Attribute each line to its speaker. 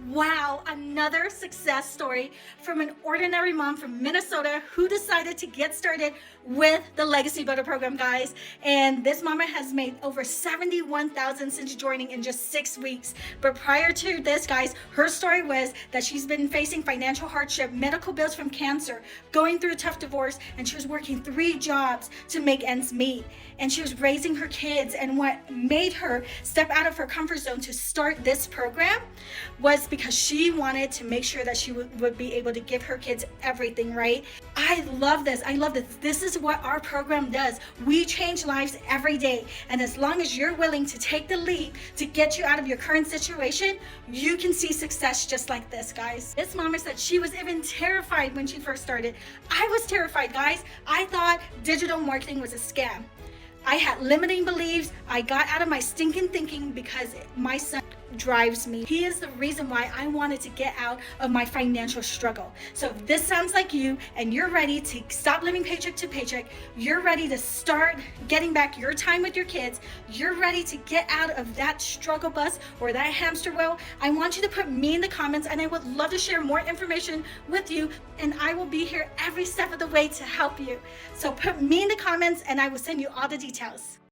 Speaker 1: Wow, another success story from an ordinary mom from Minnesota who decided to get started with the Legacy Builder program, guys. And this mama has made over $71,000 since joining in just 6 weeks. But prior to this, guys, her story was that she's been facing financial hardship, medical bills from cancer, going through a tough divorce, and she was working 3 jobs to make ends meet. And she was raising her kids, and what made her step out of her comfort zone to start this program was because she wanted to make sure that she would be able to give her kids everything, right? I love this. I love this. This is what our program does. We change lives every day. And as long as you're willing to take the leap to get you out of your current situation, you can see success just like this, guys. This mama said she was even terrified when she first started. I was terrified, guys. I thought digital marketing was a scam. I had limiting beliefs. I got out of my stinking thinking because my son drives me. He is the reason why I wanted to get out of my financial struggle. So if this sounds like you and you're ready to stop living paycheck to paycheck, you're ready to start getting back your time with your kids, you're ready to get out of that struggle bus or that hamster wheel, I want you to put me in the comments, and I would love to share more information with you, and I will be here every step of the way to help you. So put me in the comments and I will send you all the details.